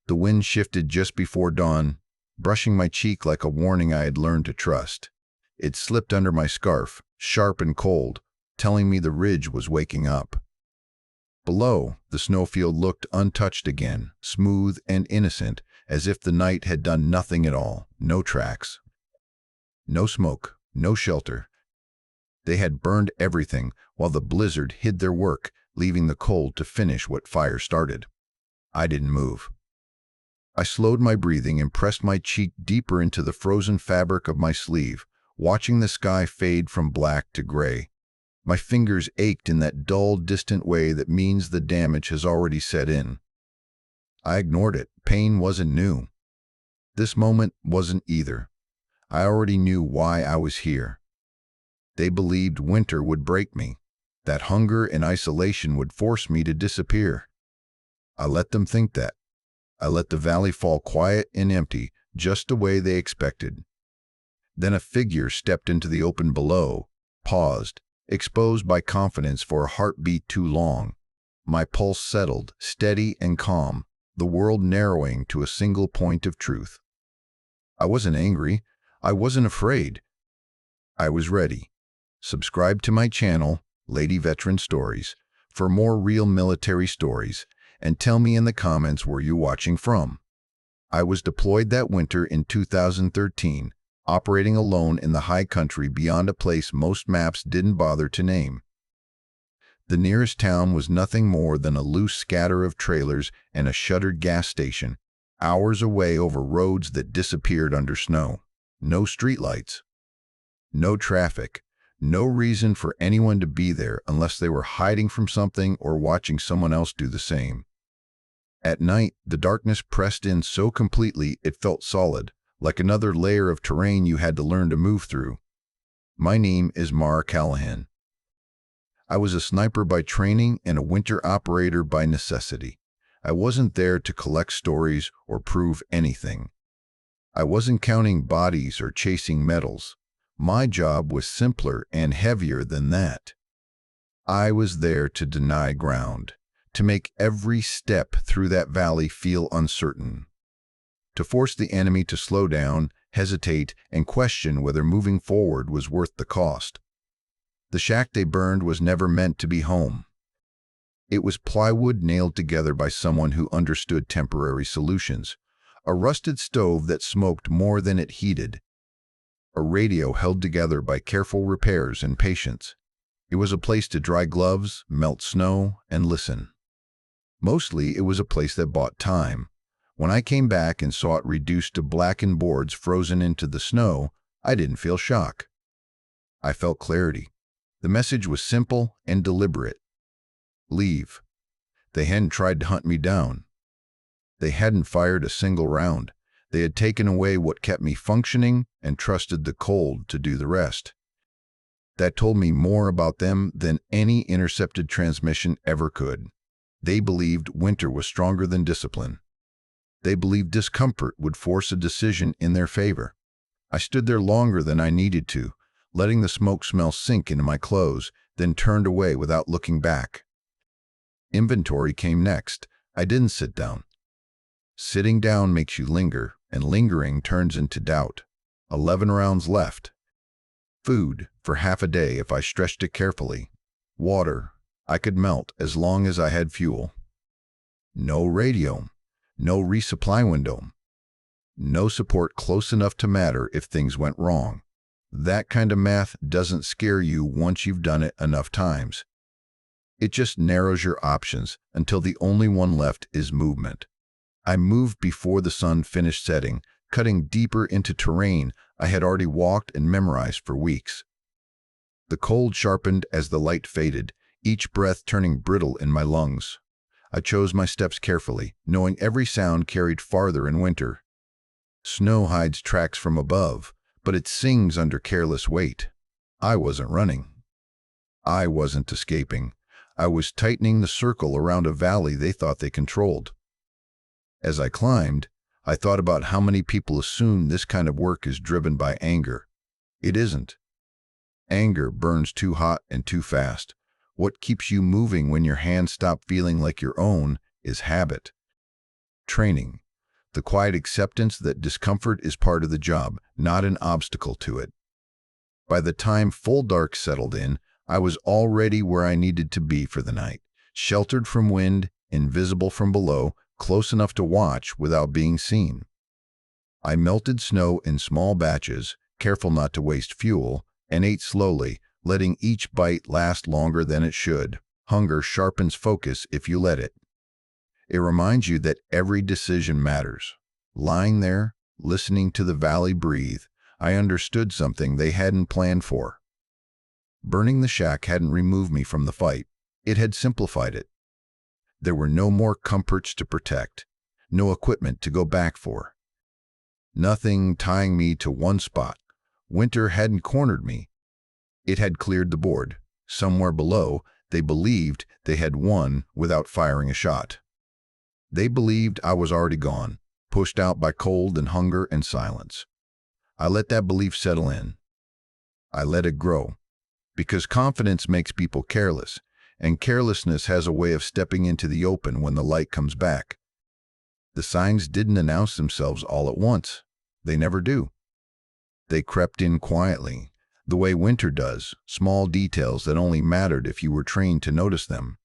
The wind shifted just before dawn, brushing my cheek like a warning I had learned to trust. It slipped under my scarf, sharp and cold, telling me the ridge was waking up. Below, the snowfield looked untouched again, smooth and innocent, as if the night had done nothing at all. No tracks, no smoke, no shelter. They had burned everything, while the blizzard hid their work, leaving the cold to finish what fire started. I didn't move. I slowed my breathing and pressed my cheek deeper into the frozen fabric of my sleeve, watching the sky fade from black to gray. My fingers ached in that dull, distant way that means the damage has already set in. I ignored it. Pain wasn't new. This moment wasn't either. I already knew why I was here. They believed winter would break me, that hunger and isolation would force me to disappear. I let them think that. I let the valley fall quiet and empty, just the way they expected. Then a figure stepped into the open below, paused, exposed by confidence for a heartbeat too long. My pulse settled, steady and calm, the world narrowing to a single point of truth. I wasn't angry. I wasn't afraid. I was ready. Subscribe to my channel, Lady Veteran Stories, for more real military stories, and tell me in the comments where you're watching from. I was deployed that winter in 2013, operating alone in the high country beyond a place most maps didn't bother to name. The nearest town was nothing more than a loose scatter of trailers and a shuttered gas station, hours away over roads that disappeared under snow. No streetlights, no traffic, no reason for anyone to be there unless they were hiding from something or watching someone else do the same. At night, the darkness pressed in so completely it felt solid, like another layer of terrain you had to learn to move through. My name is Mar Callahan. I was a sniper by training and a winter operator by necessity. I wasn't there to collect stories or prove anything. I wasn't counting bodies or chasing medals. My job was simpler and heavier than that. I was there to deny ground, to make every step through that valley feel uncertain, to force the enemy to slow down, hesitate, and question whether moving forward was worth the cost. The shack they burned was never meant to be home. It was plywood nailed together by someone who understood temporary solutions, a rusted stove that smoked more than it heated, a radio held together by careful repairs and patience. It was a place to dry gloves, melt snow, and listen. Mostly, it was a place that bought time. When I came back and saw it reduced to blackened boards frozen into the snow, I didn't feel shock. I felt clarity. The message was simple and deliberate. Leave. They hadn't tried to hunt me down. They hadn't fired a single round. They had taken away what kept me functioning and trusted the cold to do the rest. That told me more about them than any intercepted transmission ever could. They believed winter was stronger than discipline. They believed discomfort would force a decision in their favor. I stood there longer than I needed to, letting the smoke smell sink into my clothes, then turned away without looking back. Inventory came next. I didn't sit down. Sitting down makes you linger, and lingering turns into doubt. 11 rounds left. Food for half a day if I stretched it carefully. Water I could melt as long as I had fuel. No radio. No resupply window. No support close enough to matter if things went wrong. That kind of math doesn't scare you once you've done it enough times. It just narrows your options until the only one left is movement. I moved before the sun finished setting, cutting deeper into terrain I had already walked and memorized for weeks. The cold sharpened as the light faded, each breath turning brittle in my lungs. I chose my steps carefully, knowing every sound carried farther in winter. Snow hides tracks from above, but it sings under careless weight. I wasn't running. I wasn't escaping. I was tightening the circle around a valley they thought they controlled. As I climbed, I thought about how many people assume this kind of work is driven by anger. It isn't. Anger burns too hot and too fast. What keeps you moving when your hands stop feeling like your own is habit. Training. The quiet acceptance that discomfort is part of the job, not an obstacle to it. By the time full dark settled in, I was already where I needed to be for the night, sheltered from wind, invisible from below, close enough to watch without being seen. I melted snow in small batches, careful not to waste fuel, and ate slowly, letting each bite last longer than it should. Hunger sharpens focus if you let it. It reminds you that every decision matters. Lying there, listening to the valley breathe, I understood something they hadn't planned for. Burning the shack hadn't removed me from the fight. It had simplified it. There were no more comforts to protect, no equipment to go back for. Nothing tying me to one spot. Winter hadn't cornered me. It had cleared the board. Somewhere below, they believed they had won without firing a shot. They believed I was already gone, pushed out by cold and hunger and silence. I let that belief settle in. I let it grow. Because confidence makes people careless, and carelessness has a way of stepping into the open when the light comes back. The signs didn't announce themselves all at once. They never do. They crept in quietly, the way winter does, small details that only mattered if you were trained to notice them.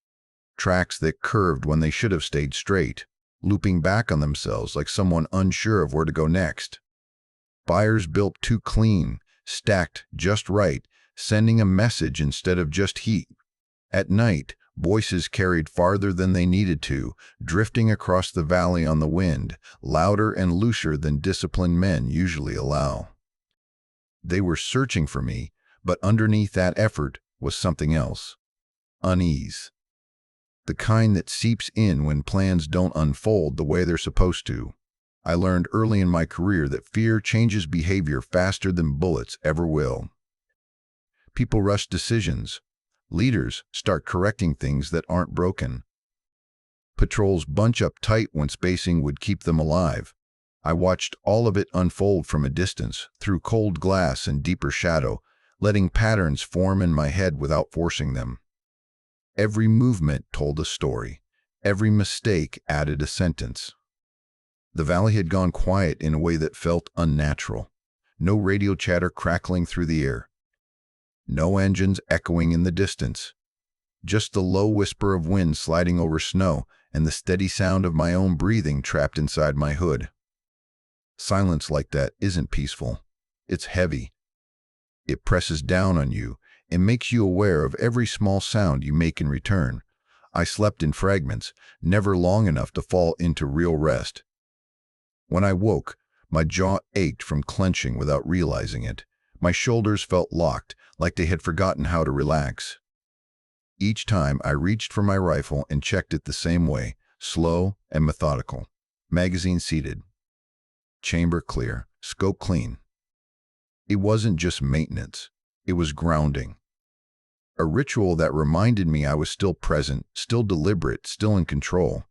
Tracks that curved when they should have stayed straight, looping back on themselves like someone unsure of where to go next. Fires built too clean, stacked just right, sending a message instead of just heat. At night, voices carried farther than they needed to, drifting across the valley on the wind, louder and looser than disciplined men usually allow. They were searching for me, but underneath that effort was something else. Unease. The kind that seeps in when plans don't unfold the way they're supposed to. I learned early in my career that fear changes behavior faster than bullets ever will. People rush decisions. Leaders start correcting things that aren't broken. Patrols bunch up tight when spacing would keep them alive. I watched all of it unfold from a distance, through cold glass and deeper shadow, letting patterns form in my head without forcing them. Every movement told a story. Every mistake added a sentence. The valley had gone quiet in a way that felt unnatural. No radio chatter crackling through the air. No engines echoing in the distance. Just the low whisper of wind sliding over snow and the steady sound of my own breathing trapped inside my hood. Silence like that isn't peaceful. It's heavy. It presses down on you and makes you aware of every small sound you make in return. I slept in fragments, never long enough to fall into real rest. When I woke, my jaw ached from clenching without realizing it. My shoulders felt locked, like they had forgotten how to relax. Each time I reached for my rifle and checked it the same way, slow and methodical. Magazine seated. Chamber clear. Scope clean. It wasn't just maintenance. It was grounding. A ritual that reminded me I was still present, still deliberate, still in control.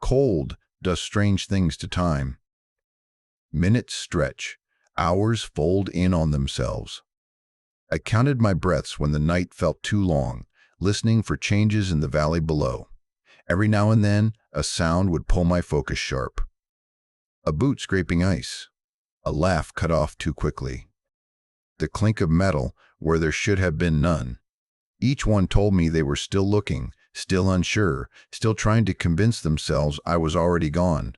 Cold does strange things to time. Minutes stretch. Hours fold in on themselves. I counted my breaths when the night felt too long, listening for changes in the valley below. Every now and then, a sound would pull my focus sharp. A boot scraping ice. A laugh cut off too quickly. The clink of metal where there should have been none. Each one told me they were still looking, still unsure, still trying to convince themselves I was already gone.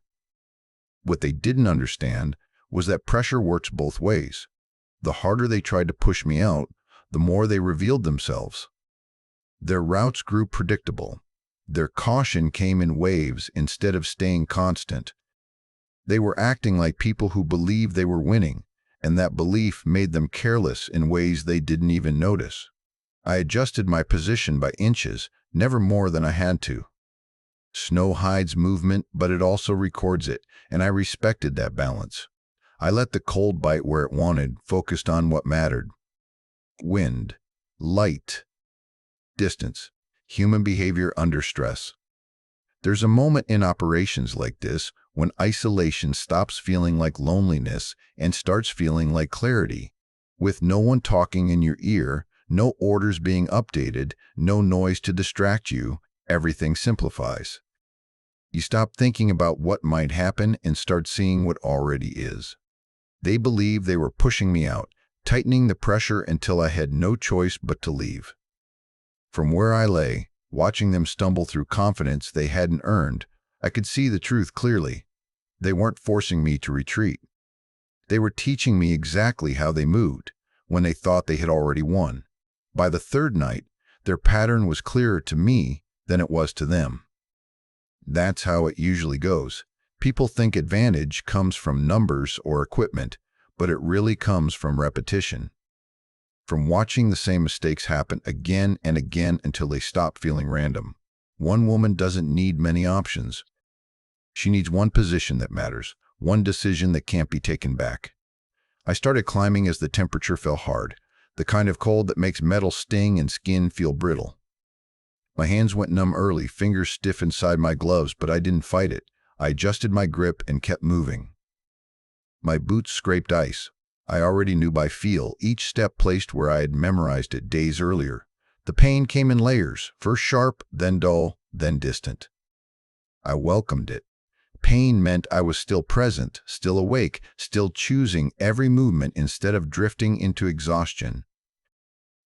What they didn't understand was that pressure works both ways. The harder they tried to push me out, the more they revealed themselves. Their routes grew predictable. Their caution came in waves instead of staying constant. They were acting like people who believed they were winning, and that belief made them careless in ways they didn't even notice. I adjusted my position by inches, never more than I had to. Snow hides movement, but it also records it, and I respected that balance. I let the cold bite where it wanted, focused on what mattered. Wind, light, distance, human behavior under stress. There's a moment in operations like this when isolation stops feeling like loneliness and starts feeling like clarity. With no one talking in your ear, no orders being updated, no noise to distract you, everything simplifies. You stop thinking about what might happen and start seeing what already is. They believed they were pushing me out, tightening the pressure until I had no choice but to leave. From where I lay, watching them stumble through confidence they hadn't earned, I could see the truth clearly. They weren't forcing me to retreat. They were teaching me exactly how they moved when they thought they had already won. By the third night, their pattern was clearer to me than it was to them. That's how it usually goes. People think advantage comes from numbers or equipment, but it really comes from repetition. From watching the same mistakes happen again and again until they stop feeling random. One woman doesn't need many options. She needs one position that matters, one decision that can't be taken back. I started climbing as the temperature fell hard, the kind of cold that makes metal sting and skin feel brittle. My hands went numb early, fingers stiff inside my gloves, but I didn't fight it. I adjusted my grip and kept moving. My boots scraped ice. I already knew by feel, each step placed where I had memorized it days earlier. The pain came in layers, first sharp, then dull, then distant. I welcomed it. Pain meant I was still present, still awake, still choosing every movement instead of drifting into exhaustion.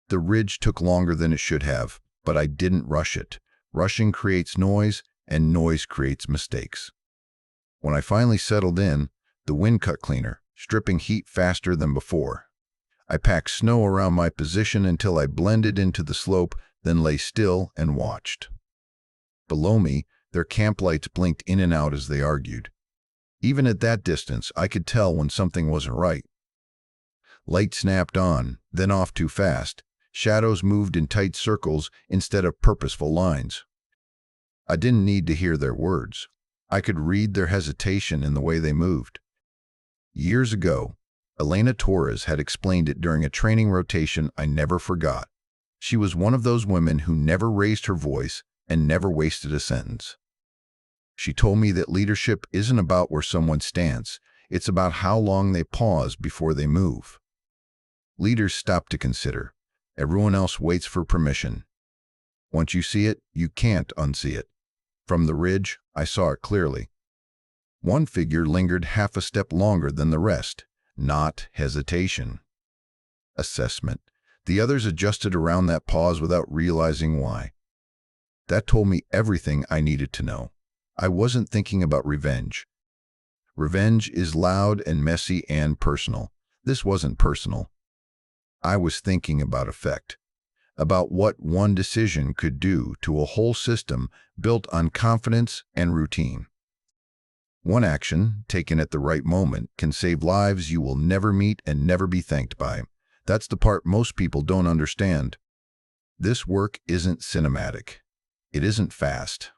The ridge took longer than it should have, but I didn't rush it. Rushing creates noise, and noise creates mistakes. When I finally settled in, the wind cut cleaner, stripping heat faster than before. I packed snow around my position until I blended into the slope, then lay still and watched. Below me, their camp lights blinked in and out as they argued. Even at that distance, I could tell when something wasn't right. Light snapped on, then off too fast. Shadows moved in tight circles instead of purposeful lines. I didn't need to hear their words. I could read their hesitation in the way they moved. Years ago, Elena Torres had explained it during a training rotation I never forgot. She was one of those women who never raised her voice and never wasted a sentence. She told me that leadership isn't about where someone stands, it's about how long they pause before they move. Leaders stop to consider. Everyone else waits for permission. Once you see it, you can't unsee it. From the ridge, I saw it clearly. One figure lingered half a step longer than the rest. Not hesitation. Assessment. The others adjusted around that pause without realizing why. That told me everything I needed to know. I wasn't thinking about revenge. Revenge is loud and messy and personal. This wasn't personal. I was thinking about effect, about what one decision could do to a whole system built on confidence and routine. One action, taken at the right moment, can save lives you will never meet and never be thanked by. That's the part most people don't understand. This work isn't cinematic. It isn't fast.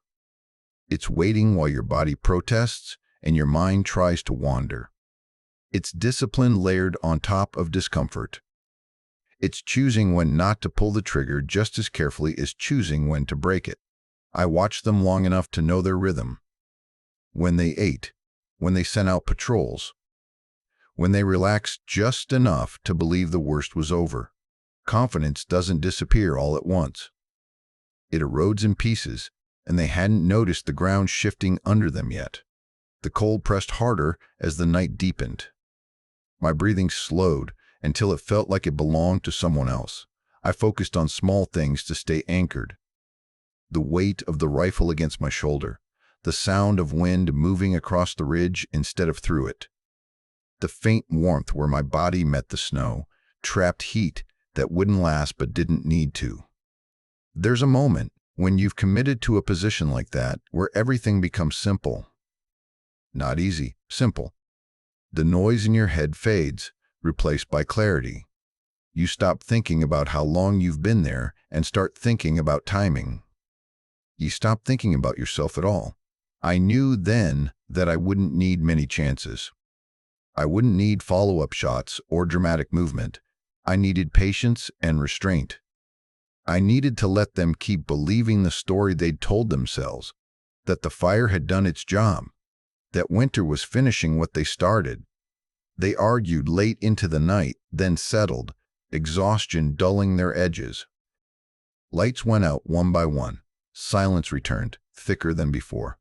It's waiting while your body protests and your mind tries to wander. It's discipline layered on top of discomfort. It's choosing when not to pull the trigger just as carefully as choosing when to break it. I watched them long enough to know their rhythm. When they ate, when they sent out patrols, when they relaxed just enough to believe the worst was over. Confidence doesn't disappear all at once. It erodes in pieces, and they hadn't noticed the ground shifting under them yet. The cold pressed harder as the night deepened. My breathing slowed until it felt like it belonged to someone else. I focused on small things to stay anchored. The weight of the rifle against my shoulder, the sound of wind moving across the ridge instead of through it, the faint warmth where my body met the snow, trapped heat that wouldn't last but didn't need to. There's a moment when you've committed to a position like that where everything becomes simple. Not easy, simple. The noise in your head fades, replaced by clarity. You stop thinking about how long you've been there and start thinking about timing. You stop thinking about yourself at all. I knew then that I wouldn't need many chances. I wouldn't need follow-up shots or dramatic movement. I needed patience and restraint. I needed to let them keep believing the story they'd told themselves, that the fire had done its job, that winter was finishing what they started. They argued late into the night, then settled, exhaustion dulling their edges. Lights went out one by one. Silence returned, thicker than before.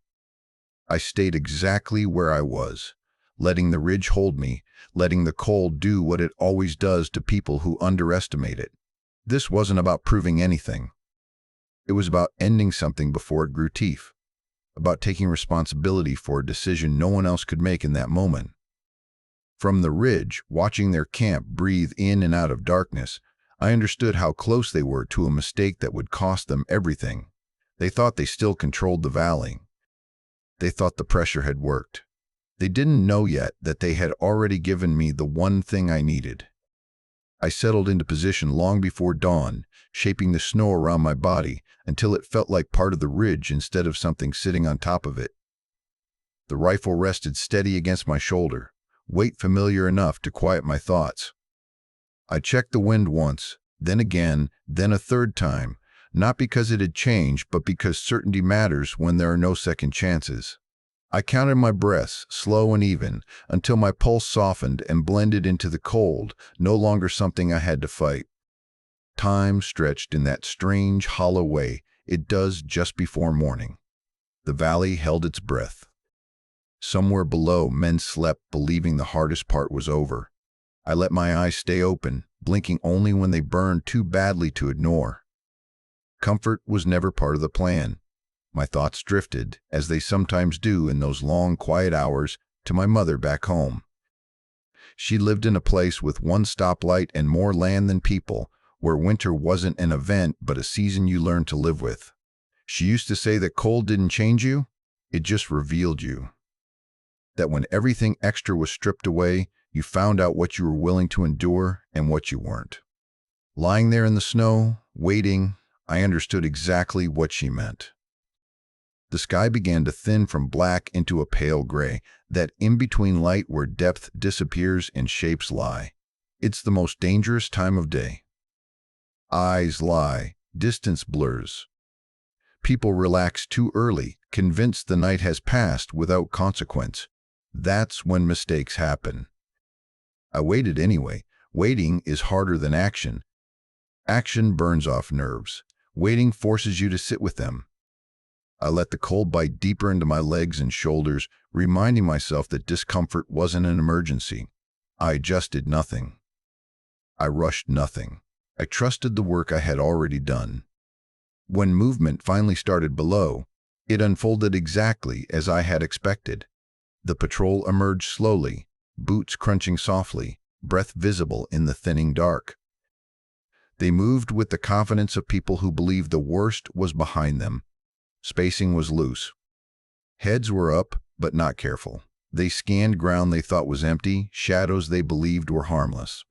I stayed exactly where I was, letting the ridge hold me, letting the cold do what it always does to people who underestimate it. This wasn't about proving anything. It was about ending something before it grew teeth, about taking responsibility for a decision no one else could make in that moment. From the ridge, watching their camp breathe in and out of darkness, I understood how close they were to a mistake that would cost them everything. They thought they still controlled the valley. They thought the pressure had worked. They didn't know yet that they had already given me the one thing I needed. I settled into position long before dawn, shaping the snow around my body until it felt like part of the ridge instead of something sitting on top of it. The rifle rested steady against my shoulder, weight familiar enough to quiet my thoughts. I checked the wind once, then again, then a third time, not because it had changed, but because certainty matters when there are no second chances. I counted my breaths, slow and even, until my pulse softened and blended into the cold, no longer something I had to fight. Time stretched in that strange, hollow way it does just before morning. The valley held its breath. Somewhere below, men slept, believing the hardest part was over. I let my eyes stay open, blinking only when they burned too badly to ignore. Comfort was never part of the plan. My thoughts drifted, as they sometimes do in those long, quiet hours, to my mother back home. She lived in a place with one stoplight and more land than people, where winter wasn't an event but a season you learned to live with. She used to say that cold didn't change you, it just revealed you. That when everything extra was stripped away, you found out what you were willing to endure and what you weren't. Lying there in the snow, waiting, I understood exactly what she meant. The sky began to thin from black into a pale gray, that in-between light where depth disappears and shapes lie. It's the most dangerous time of day. Eyes lie, distance blurs. People relax too early, convinced the night has passed without consequence. That's when mistakes happen. I waited anyway. Waiting is harder than action. Action burns off nerves. Waiting forces you to sit with them. I let the cold bite deeper into my legs and shoulders, reminding myself that discomfort wasn't an emergency. I adjusted nothing. I rushed nothing. I trusted the work I had already done. When movement finally started below, it unfolded exactly as I had expected. The patrol emerged slowly, boots crunching softly, breath visible in the thinning dark. They moved with the confidence of people who believed the worst was behind them. Spacing was loose. Heads were up, but not careful. They scanned ground they thought was empty, shadows they believed were harmless.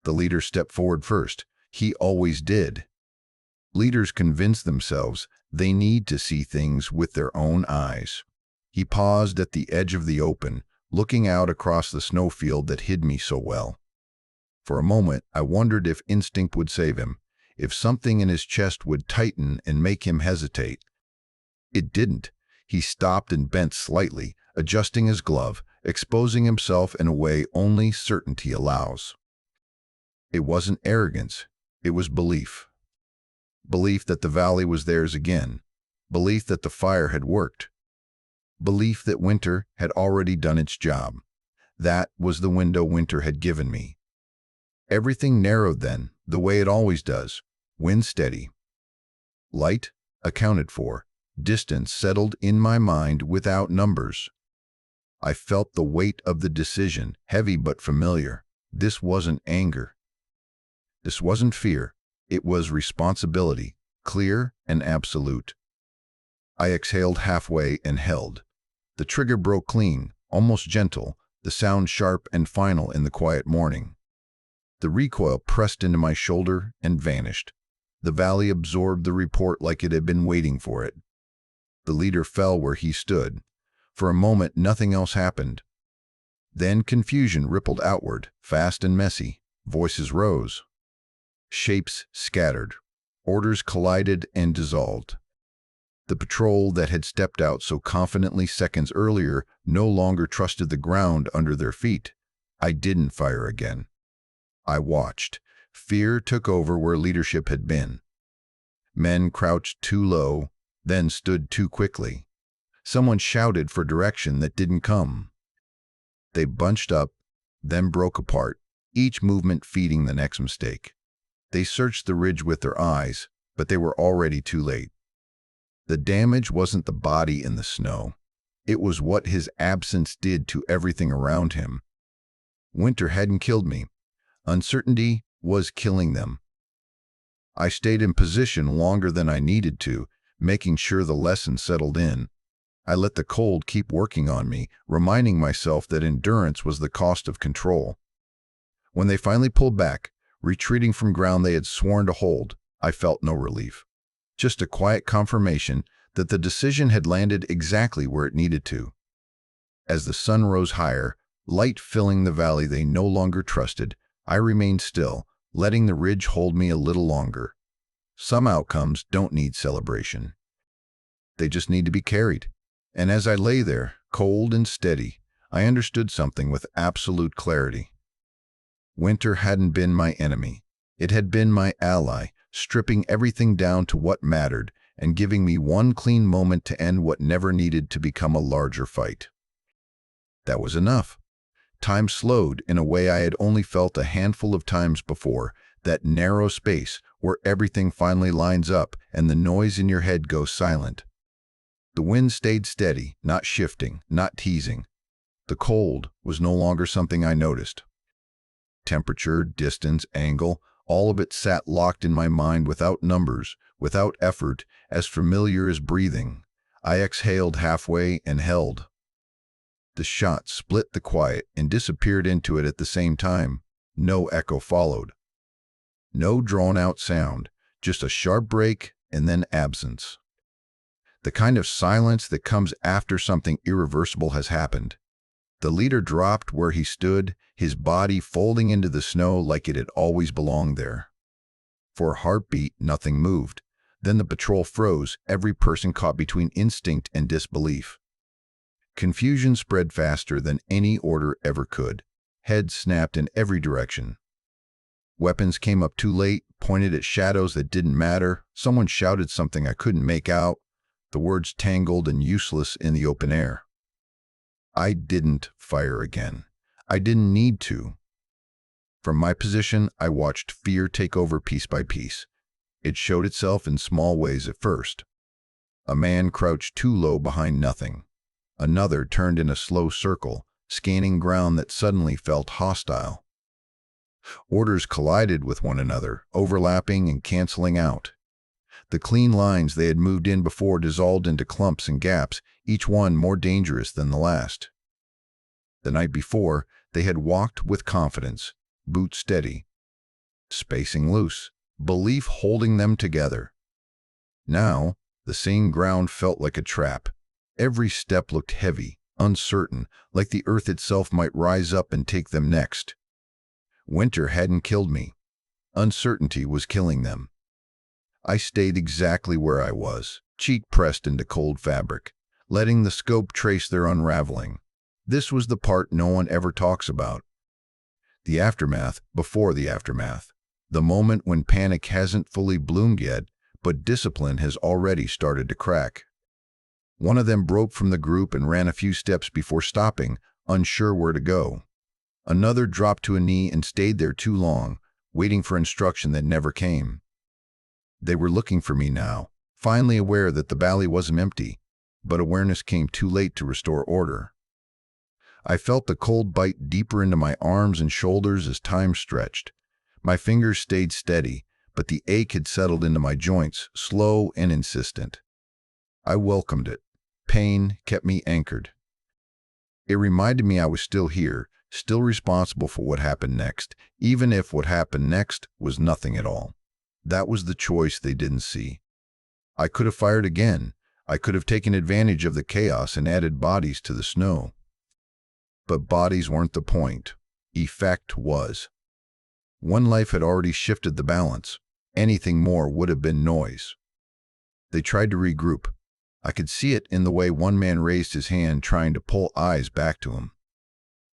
The leader stepped forward first. He always did. Leaders convince themselves they need to see things with their own eyes. He paused at the edge of the open, looking out across the snowfield that hid me so well. For a moment, I wondered if instinct would save him, if something in his chest would tighten and make him hesitate. It didn't. He stopped and bent slightly, adjusting his glove, exposing himself in a way only certainty allows. It wasn't arrogance, it was belief. Belief that the valley was theirs again. Belief that the fire had worked. Belief that winter had already done its job. That was the window winter had given me. Everything narrowed then, the way it always does. Wind steady. Light accounted for. Distance settled in my mind without numbers. I felt the weight of the decision, heavy but familiar. This wasn't anger. This wasn't fear. It was responsibility, clear and absolute. I exhaled halfway and held. The trigger broke clean, almost gentle, the sound sharp and final in the quiet morning. The recoil pressed into my shoulder and vanished. The valley absorbed the report like it had been waiting for it. The leader fell where he stood. For a moment, nothing else happened. Then confusion rippled outward, fast and messy. Voices rose. Shapes scattered. Orders collided and dissolved. The patrol that had stepped out so confidently seconds earlier no longer trusted the ground under their feet. I didn't fire again. I watched. Fear took over where leadership had been. Men crouched too low, then stood too quickly. Someone shouted for direction that didn't come. They bunched up, then broke apart, each movement feeding the next mistake. They searched the ridge with their eyes, but they were already too late. The damage wasn't the body in the snow. It was what his absence did to everything around him. Winter hadn't killed me. Uncertainty was killing them. I stayed in position longer than I needed to, making sure the lesson settled in. I let the cold keep working on me, reminding myself that endurance was the cost of control. When they finally pulled back, retreating from ground they had sworn to hold, I felt no relief. Just a quiet confirmation that the decision had landed exactly where it needed to. As the sun rose higher, light filling the valley they no longer trusted, I remained still, letting the ridge hold me a little longer. Some outcomes don't need celebration. They just need to be carried. And as I lay there, cold and steady, I understood something with absolute clarity. Winter hadn't been my enemy. It had been my ally, stripping everything down to what mattered and giving me one clean moment to end what never needed to become a larger fight. That was enough. Time slowed in a way I had only felt a handful of times before, that narrow space where everything finally lines up and the noise in your head goes silent. The wind stayed steady, not shifting, not teasing. The cold was no longer something I noticed. Temperature, distance, angle, all of it sat locked in my mind without numbers, without effort, as familiar as breathing. I exhaled halfway and held. The shot split the quiet and disappeared into it at the same time. No echo followed. No drawn-out sound, just a sharp break and then absence. The kind of silence that comes after something irreversible has happened. The leader dropped where he stood, his body folding into the snow like it had always belonged there. For a heartbeat, nothing moved. Then the patrol froze, every person caught between instinct and disbelief. Confusion spread faster than any order ever could. Heads snapped in every direction. Weapons came up too late, pointed at shadows that didn't matter. Someone shouted something I couldn't make out. The words tangled and useless in the open air. I didn't fire again. I didn't need to. From my position, I watched fear take over piece by piece. It showed itself in small ways at first. A man crouched too low behind nothing. Another turned in a slow circle, scanning ground that suddenly felt hostile. Orders collided with one another, overlapping and canceling out. The clean lines they had moved in before dissolved into clumps and gaps, each one more dangerous than the last. The night before, they had walked with confidence, boots steady, spacing loose, belief holding them together. Now, the same ground felt like a trap. Every step looked heavy, uncertain, like the earth itself might rise up and take them next. Winter hadn't killed me. Uncertainty was killing them. I stayed exactly where I was, cheek pressed into cold fabric, letting the scope trace their unraveling. This was the part no one ever talks about. The aftermath before the aftermath. The moment when panic hasn't fully bloomed yet, but discipline has already started to crack. One of them broke from the group and ran a few steps before stopping, unsure where to go. Another dropped to a knee and stayed there too long, waiting for instruction that never came. They were looking for me now, finally aware that the valley wasn't empty, but awareness came too late to restore order. I felt the cold bite deeper into my arms and shoulders as time stretched. My fingers stayed steady, but the ache had settled into my joints, slow and insistent. I welcomed it. Pain kept me anchored. It reminded me I was still here, still responsible for what happened next, even if what happened next was nothing at all. That was the choice they didn't see. I could have fired again. I could have taken advantage of the chaos and added bodies to the snow. But bodies weren't the point. Effect was. One life had already shifted the balance. Anything more would have been noise. They tried to regroup. I could see it in the way one man raised his hand trying to pull eyes back to him.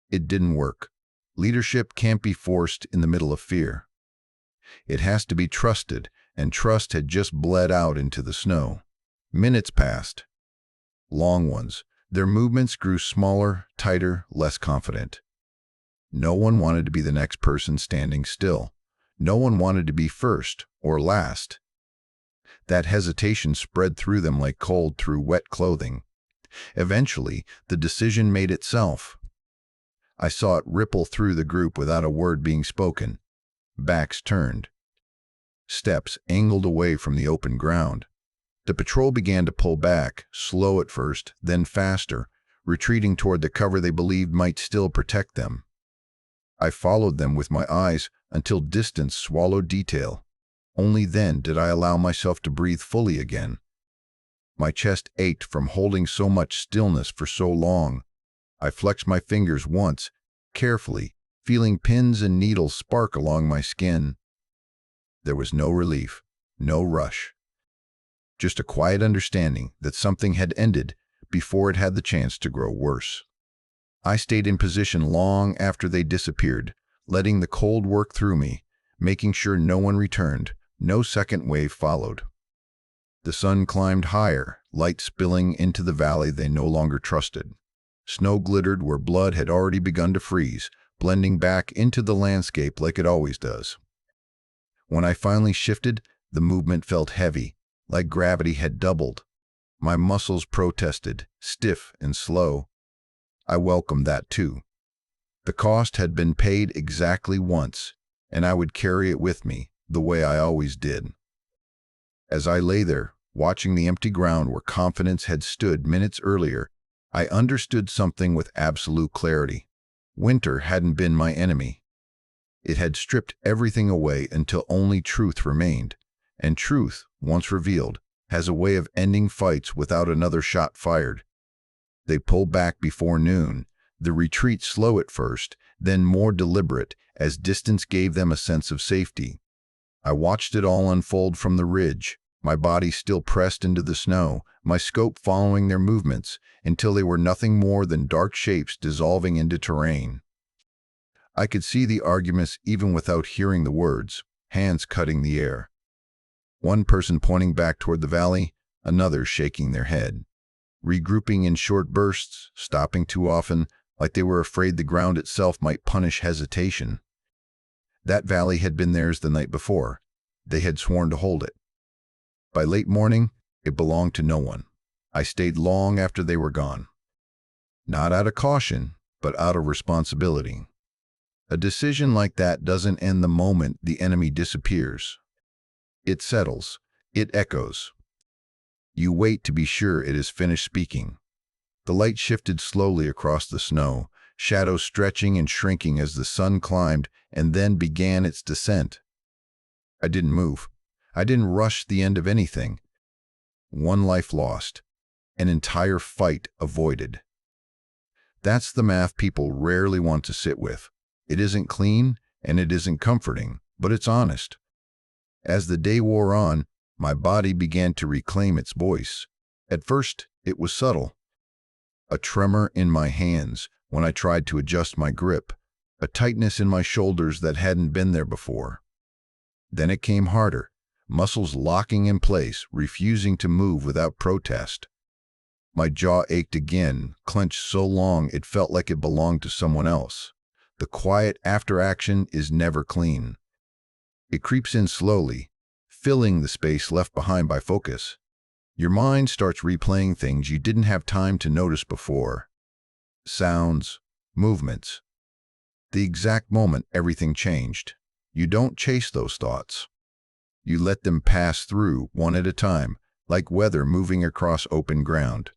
It didn't work. Leadership can't be forced in the middle of fear. It has to be trusted, and trust had just bled out into the snow. Minutes passed. long ones. Their movements grew smaller, tighter, less confident. No one wanted to be the next person standing still. No one wanted to be first or last. That hesitation spread through them like cold through wet clothing. Eventually, the decision made itself. I saw it ripple through the group without a word being spoken. Backs turned. Steps angled away from the open ground. The patrol began to pull back, slow at first, then faster, retreating toward the cover they believed might still protect them. I followed them with my eyes until distance swallowed detail. Only then did I allow myself to breathe fully again. My chest ached from holding so much stillness for so long. I flexed my fingers once, carefully, feeling pins and needles spark along my skin. There was no relief, no rush. Just a quiet understanding that something had ended before it had the chance to grow worse. I stayed in position long after they disappeared, letting the cold work through me, making sure no one returned, no second wave followed. The sun climbed higher, light spilling into the valley they no longer trusted. Snow glittered where blood had already begun to freeze, blending back into the landscape like it always does. When I finally shifted, the movement felt heavy, like gravity had doubled. My muscles protested, stiff and slow. I welcomed that too. The cost had been paid exactly once, and I would carry it with me, the way I always did. As I lay there, watching the empty ground where confidence had stood minutes earlier, I understood something with absolute clarity. Winter hadn't been my enemy. It had stripped everything away until only truth remained, and truth, once revealed, has a way of ending fights without another shot fired. They pulled back before noon, the retreat slow at first, then more deliberate as distance gave them a sense of safety. I watched it all unfold from the ridge, my body still pressed into the snow, my scope following their movements, until they were nothing more than dark shapes dissolving into terrain. I could see the arguments even without hearing the words, hands cutting the air. One person pointing back toward the valley, another shaking their head. Regrouping in short bursts, stopping too often, like they were afraid the ground itself might punish hesitation. That valley had been theirs the night before. They had sworn to hold it. By late morning, it belonged to no one. I stayed long after they were gone. Not out of caution, but out of responsibility. A decision like that doesn't end the moment the enemy disappears. It settles. It echoes. You wait to be sure it is finished speaking. The light shifted slowly across the snow, shadows stretching and shrinking as the sun climbed and then began its descent. I didn't move. I didn't rush the end of anything. One life lost. An entire fight avoided. That's the math people rarely want to sit with. It isn't clean and it isn't comforting, but it's honest. As the day wore on, my body began to reclaim its voice. At first, it was subtle. A tremor in my hands when I tried to adjust my grip, a tightness in my shoulders that hadn't been there before. Then it came harder, muscles locking in place, refusing to move without protest. My jaw ached again, clenched so long it felt like it belonged to someone else. The quiet after-action is never clean. It creeps in slowly, filling the space left behind by focus. Your mind starts replaying things you didn't have time to notice before. Sounds, movements. The exact moment everything changed. You don't chase those thoughts. You let them pass through one at a time, like weather moving across open ground.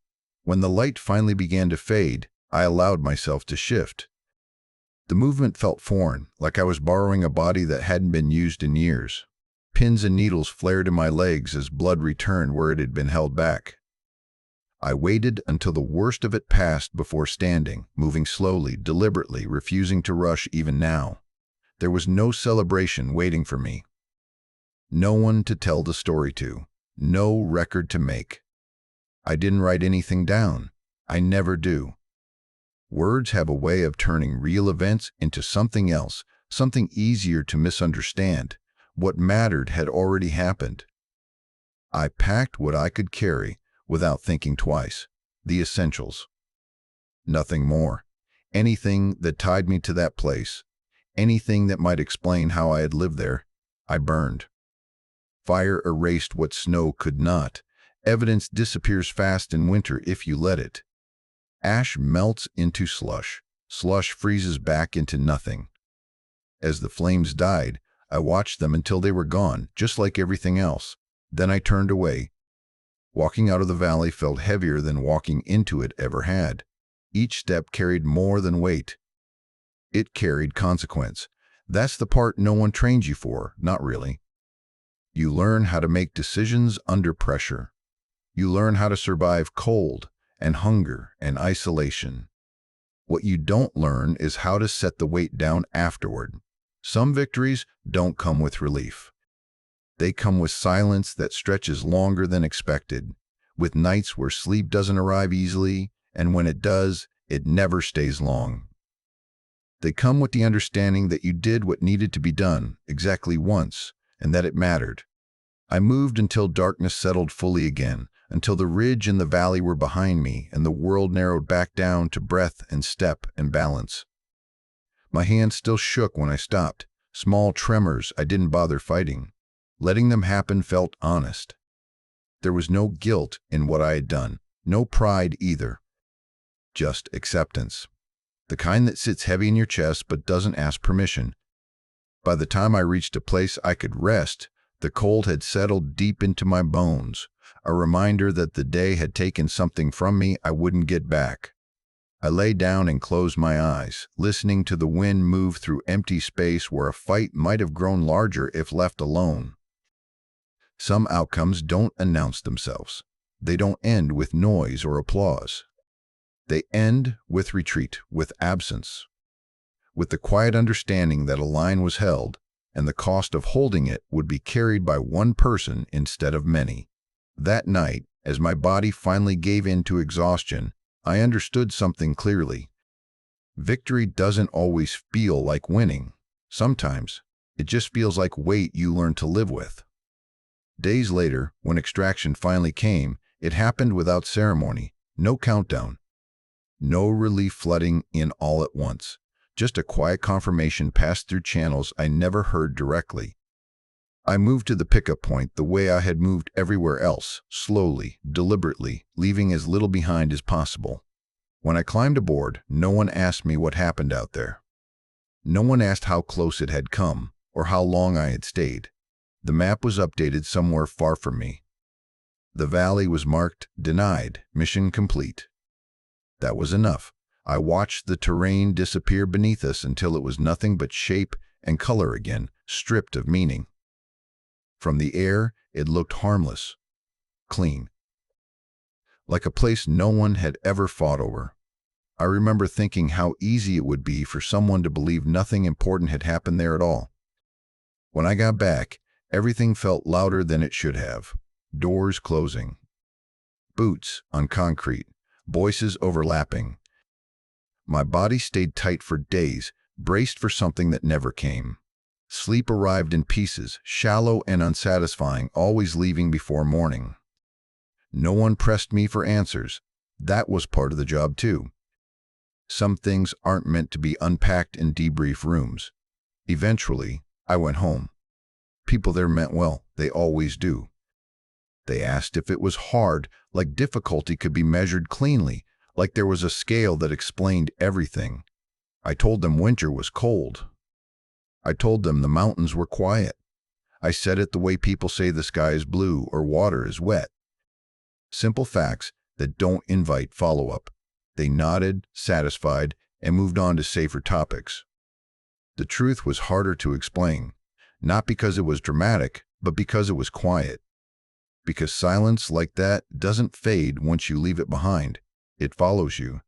When the light finally began to fade, I allowed myself to shift. The movement felt foreign, like I was borrowing a body that hadn't been used in years. Pins and needles flared in my legs as blood returned where it had been held back. I waited until the worst of it passed before standing, moving slowly, deliberately, refusing to rush even now. There was no celebration waiting for me. No one to tell the story to. No record to make. I didn't write anything down. I never do. Words have a way of turning real events into something else, something easier to misunderstand. What mattered had already happened. I packed what I could carry without thinking twice. the essentials. Nothing more. Anything that tied me to that place, anything that might explain how I had lived there, I burned. Fire erased what snow could not. Evidence disappears fast in winter if you let it. Ash melts into slush. Slush freezes back into nothing. As the flames died, I watched them until they were gone, just like everything else. Then I turned away. Walking out of the valley felt heavier than walking into it ever had. Each step carried more than weight. It carried consequence. That's the part no one trains you for, not really. You learn how to make decisions under pressure. You learn how to survive cold and hunger and isolation. What you don't learn is how to set the weight down afterward. Some victories don't come with relief. They come with silence that stretches longer than expected, with nights where sleep doesn't arrive easily, and when it does, it never stays long. They come with the understanding that you did what needed to be done exactly once, and that it mattered. I moved until darkness settled fully again, until the ridge and the valley were behind me and the world narrowed back down to breath and step and balance. My hands still shook when I stopped, small tremors I didn't bother fighting. Letting them happen felt honest. There was no guilt in what I had done, no pride either. Just acceptance. The kind that sits heavy in your chest but doesn't ask permission. By the time I reached a place I could rest, the cold had settled deep into my bones, a reminder that the day had taken something from me I wouldn't get back. I lay down and closed my eyes, listening to the wind move through empty space where a fight might have grown larger if left alone. Some outcomes don't announce themselves. They don't end with noise or applause. They end with retreat, with absence, with the quiet understanding that a line was held, and the cost of holding it would be carried by one person instead of many. That night, as my body finally gave in to exhaustion, I understood something clearly. Victory doesn't always feel like winning. Sometimes, it just feels like weight you learn to live with. Days later, when extraction finally came, it happened without ceremony, no countdown, no relief flooding in all at once. Just a quiet confirmation passed through channels I never heard directly. I moved to the pickup point the way I had moved everywhere else, slowly, deliberately, leaving as little behind as possible. When I climbed aboard, no one asked me what happened out there. No one asked how close it had come, or how long I had stayed. The map was updated somewhere far from me. The valley was marked, denied, mission complete. That was enough. I watched the terrain disappear beneath us until it was nothing but shape and color again, stripped of meaning. From the air, it looked harmless, clean, like a place no one had ever fought over. I remember thinking how easy it would be for someone to believe nothing important had happened there at all. When I got back, everything felt louder than it should have. Doors closing, boots on concrete, voices overlapping. My body stayed tight for days, braced for something that never came. Sleep arrived in pieces, shallow and unsatisfying, always leaving before morning. No one pressed me for answers. That was part of the job too. Some things aren't meant to be unpacked in debrief rooms. Eventually, I went home. People there meant well, they always do. They asked if it was hard, like difficulty could be measured cleanly, like there was a scale that explained everything. I told them winter was cold. I told them the mountains were quiet. I said it the way people say the sky is blue or water is wet. Simple facts that don't invite follow-up. They nodded, satisfied, and moved on to safer topics. The truth was harder to explain, not because it was dramatic, but because it was quiet. Because silence like that doesn't fade once you leave it behind. It follows you.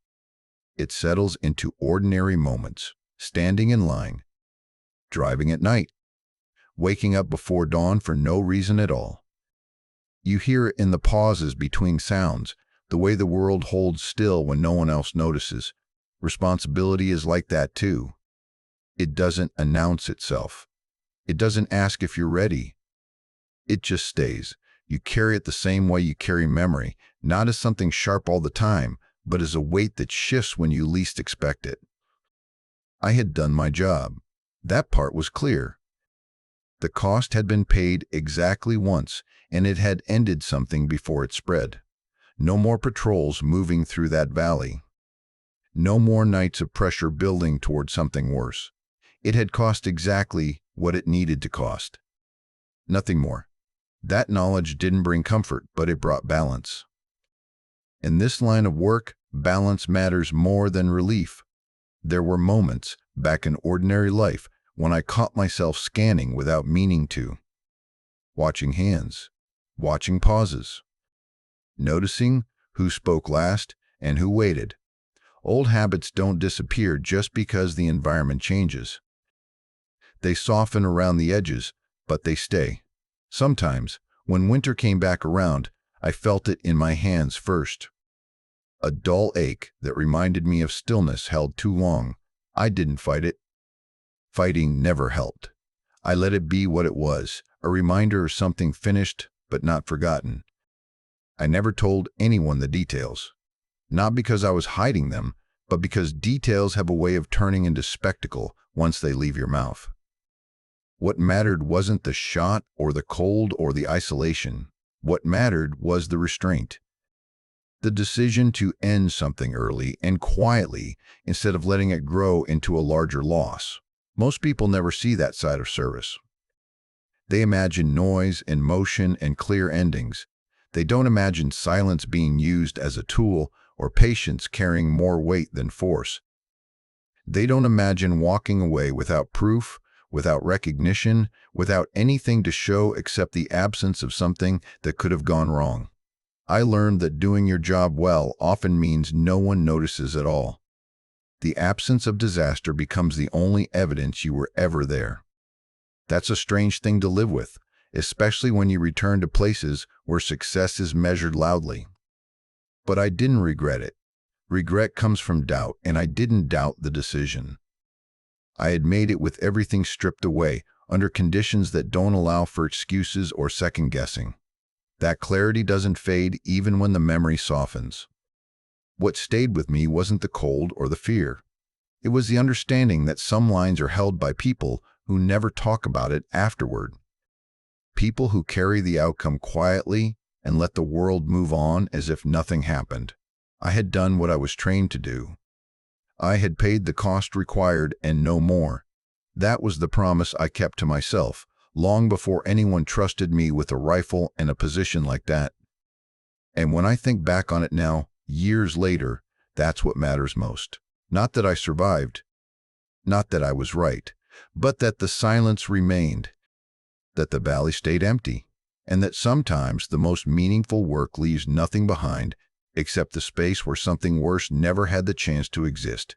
It settles into ordinary moments, standing in line, driving at night, waking up before dawn for no reason at all. You hear it in the pauses between sounds, the way the world holds still when no one else notices. Responsibility is like that too. It doesn't announce itself. It doesn't ask if you're ready. It just stays, You carry it the same way you carry memory, not as something sharp all the time, but as a weight that shifts when you least expect it. I had done my job. That part was clear. The cost had been paid exactly once, and it had ended something before it spread. No more patrols moving through that valley. No more nights of pressure building toward something worse. It had cost exactly what it needed to cost. Nothing more. That knowledge didn't bring comfort, but it brought balance. In this line of work, balance matters more than relief. There were moments, back in ordinary life, when I caught myself scanning without meaning to. Watching hands. Watching pauses. Noticing who spoke last and who waited. Old habits don't disappear just because the environment changes. They soften around the edges, but they stay. Sometimes, when winter came back around, I felt it in my hands first. A dull ache that reminded me of stillness held too long. I didn't fight it. Fighting never helped. I let it be what it was, a reminder of something finished but not forgotten. I never told anyone the details. Not because I was hiding them, but because details have a way of turning into spectacle once they leave your mouth. What mattered wasn't the shot or the cold or the isolation. What mattered was the restraint. The decision to end something early and quietly instead of letting it grow into a larger loss. Most people never see that side of service. They imagine noise and motion and clear endings. They don't imagine silence being used as a tool or patience carrying more weight than force. They don't imagine walking away without proof, without recognition, without anything to show except the absence of something that could have gone wrong. I learned that doing your job well often means no one notices at all. The absence of disaster becomes the only evidence you were ever there. That's a strange thing to live with, especially when you return to places where success is measured loudly. But I didn't regret it. Regret comes from doubt, and I didn't doubt the decision. I had made it with everything stripped away, under conditions that don't allow for excuses or second-guessing. That clarity doesn't fade even when the memory softens. What stayed with me wasn't the cold or the fear. It was the understanding that some lines are held by people who never talk about it afterward. People who carry the outcome quietly and let the world move on as if nothing happened. I had done what I was trained to do. I had paid the cost required and no more. That was the promise I kept to myself, long before anyone trusted me with a rifle and a position like that. And when I think back on it now, years later, that's what matters most. Not that I survived, not that I was right, but that the silence remained, that the valley stayed empty, and that sometimes the most meaningful work leaves nothing behind except the space where something worse never had the chance to exist.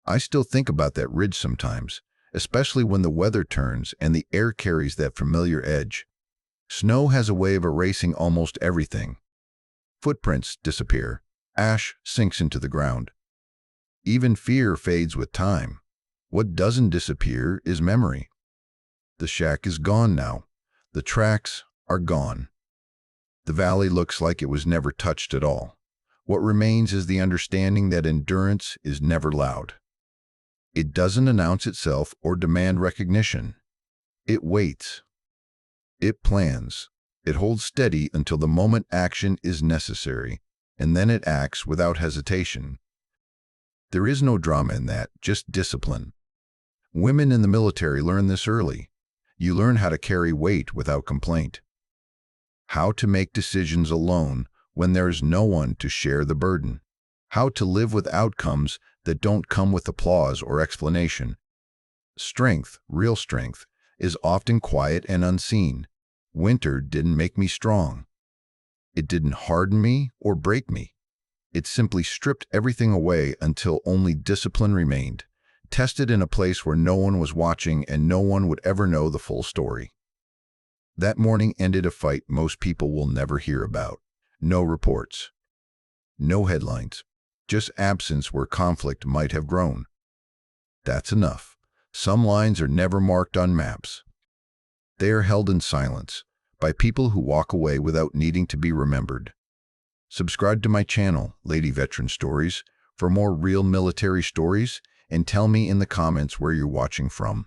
I still think about that ridge sometimes, especially when the weather turns and the air carries that familiar edge. Snow has a way of erasing almost everything. Footprints disappear. Ash sinks into the ground. Even fear fades with time. What doesn't disappear is memory. The shack is gone now. The tracks are gone. The valley looks like it was never touched at all. What remains is the understanding that endurance is never loud. It doesn't announce itself or demand recognition. It waits. It plans. It holds steady until the moment action is necessary, and then it acts without hesitation. There is no drama in that, just discipline. Women in the military learn this early. You learn how to carry weight without complaint. How to make decisions alone when there is no one to share the burden. How to live with outcomes that don't come with applause or explanation. Strength, real strength, is often quiet and unseen. Winter didn't make me strong. It didn't harden me or break me. It simply stripped everything away until only discipline remained, tested in a place where no one was watching and no one would ever know the full story. That morning ended a fight most people will never hear about. No reports. No headlines. Just absence where conflict might have grown. That's enough. Some lines are never marked on maps. They are held in silence, by people who walk away without needing to be remembered. Subscribe to my channel, Lady Veteran Stories, for more real military stories, and tell me in the comments where you're watching from.